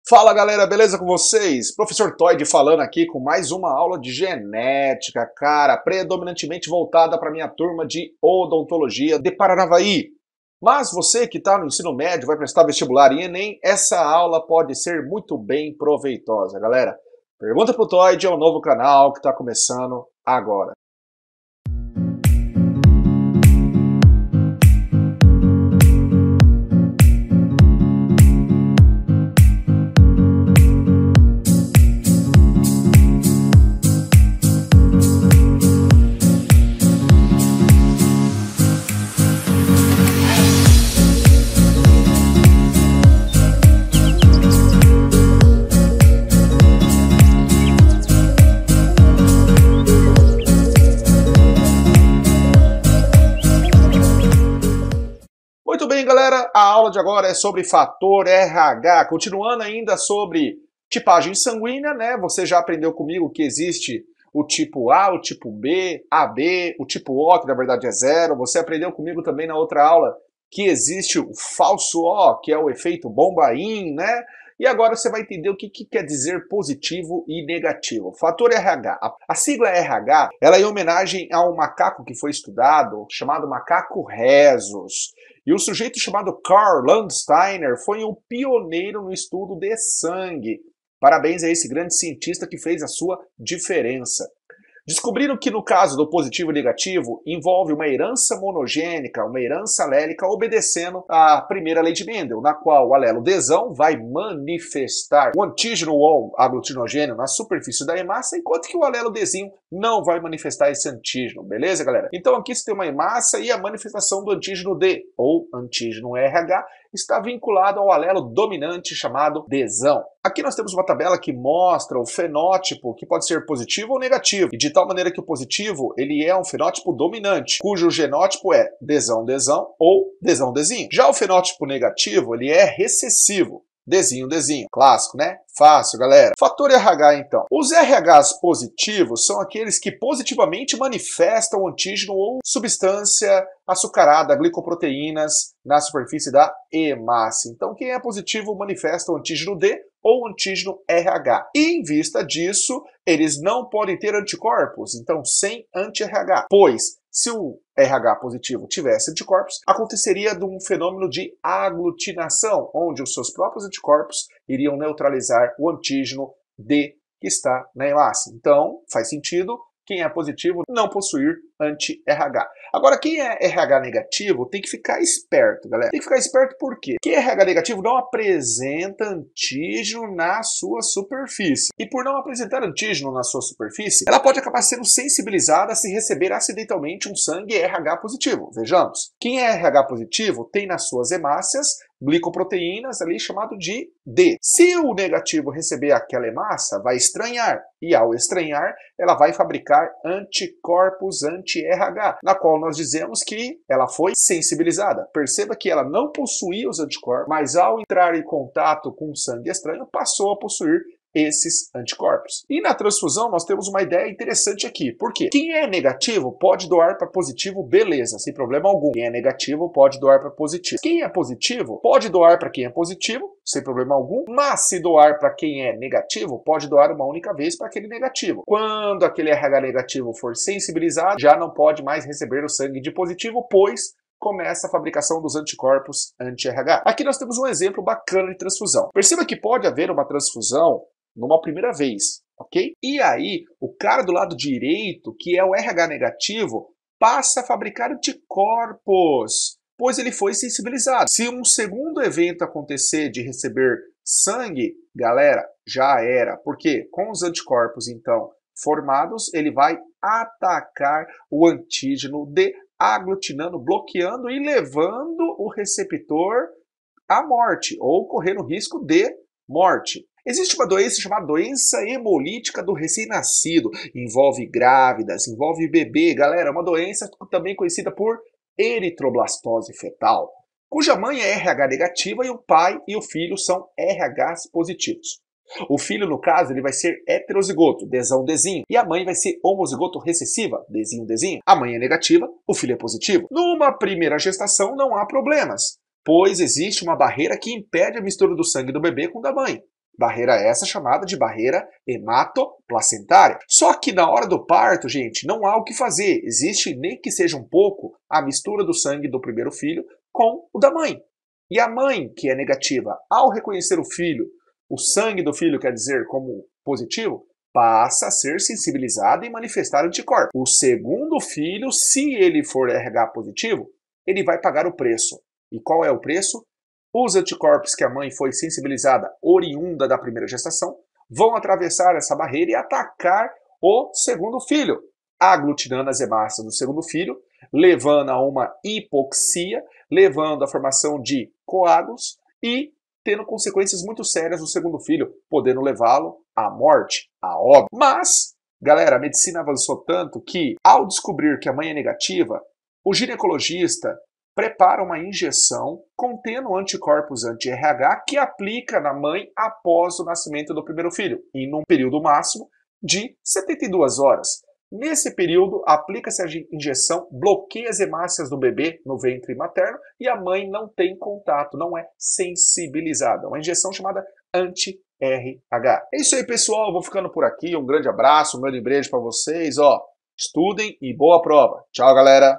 Fala galera, beleza com vocês? Professor Toyd falando aqui com mais uma aula de genética, cara, predominantemente voltada para minha turma de odontologia de Paranavaí. Mas você que está no ensino médio, vai prestar vestibular e Enem, essa aula pode ser muito bem proveitosa, galera. Pergunta pro Toyd é um novo canal que está começando agora. Muito bem, galera, a aula de agora é sobre fator RH, continuando ainda sobre tipagem sanguínea, né? Você já aprendeu comigo que existe o tipo A, o tipo B, AB, o tipo O, que na verdade é 0. Você aprendeu comigo também na outra aula que existe o falso O, que é o efeito Bombaim, né? E agora você vai entender o que quer dizer positivo e negativo. Fator RH. A sigla RH, ela é em homenagem a um macaco que foi estudado, chamado macaco rhesus. E o sujeito chamado Karl Landsteiner foi um pioneiro no estudo de sangue. Parabéns a esse grande cientista que fez a sua diferença. Descobriram que no caso do positivo e negativo envolve uma herança monogênica, uma herança alélica obedecendo à primeira lei de Mendel, na qual o alelo desão vai manifestar o antígeno ou aglutinogênio na superfície da hemácia, enquanto que o alelo desinho não vai manifestar esse antígeno, beleza, galera? Então aqui você tem uma hemácia e a manifestação do antígeno D, ou antígeno RH, está vinculado ao alelo dominante chamado desão. Aqui nós temos uma tabela que mostra o fenótipo que pode ser positivo ou negativo, e de tal maneira que o positivo ele é um fenótipo dominante, cujo genótipo é desão-desão ou desão-desinho. Já o fenótipo negativo ele é recessivo, desinho-desinho. Clássico, né? Fácil, galera. Fator RH, então. Os RHs positivos são aqueles que positivamente manifestam o antígeno ou substância açucarada, glicoproteínas, na superfície da hemácia. Então, quem é positivo manifesta o antígeno D ou antígeno RH. E, em vista disso, eles não podem ter anticorpos, então sem anti-RH, pois se o RH positivo tivesse anticorpos, aconteceria de um fenômeno de aglutinação, onde os seus próprios anticorpos iriam neutralizar o antígeno D que está na hemácia. Então, faz sentido quem é positivo não possuir anti-RH. Agora, quem é RH negativo tem que ficar esperto, galera. Tem que ficar esperto por quê? Quem é RH negativo não apresenta antígeno na sua superfície. E por não apresentar antígeno na sua superfície, ela pode acabar sendo sensibilizada se receber acidentalmente um sangue RH positivo. Vejamos. Quem é RH positivo tem nas suas hemácias glicoproteínas ali chamado de D. Se o negativo receber aquela hemácia, vai estranhar. E ao estranhar, ela vai fabricar anticorpos anti-RH, na qual nós dizemos que ela foi sensibilizada. Perceba que ela não possuía os anticorpos, mas ao entrar em contato com o sangue estranho, passou a possuir esses anticorpos. E na transfusão nós temos uma ideia interessante aqui. Por quê? Quem é negativo pode doar para positivo, beleza, sem problema algum. Quem é negativo pode doar para positivo. Quem é positivo pode doar para quem é positivo, sem problema algum. Mas se doar para quem é negativo, pode doar uma única vez para aquele negativo. Quando aquele RH negativo for sensibilizado, já não pode mais receber o sangue de positivo, pois começa a fabricação dos anticorpos anti-RH. Aqui nós temos um exemplo bacana de transfusão. Perceba que pode haver uma transfusão numa primeira vez, ok? E aí, o cara do lado direito, que é o RH negativo, passa a fabricar anticorpos, pois ele foi sensibilizado. Se um segundo evento acontecer de receber sangue, galera, já era. Porque com os anticorpos, então, formados, ele vai atacar o antígeno D, aglutinando, bloqueando e levando o receptor à morte, ou correndo risco de morte. Existe uma doença chamada doença hemolítica do recém-nascido. Envolve grávidas, envolve bebê. Galera, é uma doença também conhecida por eritroblastose fetal, cuja mãe é RH negativa e o pai e o filho são RHs positivos. O filho, no caso, ele vai ser heterozigoto, desão-desinho, e a mãe vai ser homozigoto recessiva, desinho-desinho. A mãe é negativa, o filho é positivo. Numa primeira gestação não há problemas, pois existe uma barreira que impede a mistura do sangue do bebê com o da mãe. Barreira essa chamada de barreira hematoplacentária. Só que na hora do parto, gente, não há o que fazer. Existe, nem que seja um pouco, a mistura do sangue do primeiro filho com o da mãe. E a mãe, que é negativa, ao reconhecer o filho, o sangue do filho, quer dizer, como positivo, passa a ser sensibilizada e manifestar anticorpos. O segundo filho, se ele for RH positivo, ele vai pagar o preço. E qual é o preço? Os anticorpos que a mãe foi sensibilizada, oriunda da primeira gestação, vão atravessar essa barreira e atacar o segundo filho, aglutinando as hemácias do segundo filho, levando a uma hipoxia, levando à formação de coágulos e tendo consequências muito sérias no segundo filho, podendo levá-lo à morte, a óbito. Mas, galera, a medicina avançou tanto que, ao descobrir que a mãe é negativa, o ginecologista prepara uma injeção contendo anticorpos anti-RH que aplica na mãe após o nascimento do primeiro filho, em um período máximo de 72 horas. Nesse período, aplica-se a injeção, bloqueia as hemácias do bebê no ventre materno e a mãe não tem contato, não é sensibilizada. Uma injeção chamada anti-RH. É isso aí, pessoal. Vou ficando por aqui. Um grande abraço, um grande beijo para vocês. Estudem e boa prova. Tchau, galera.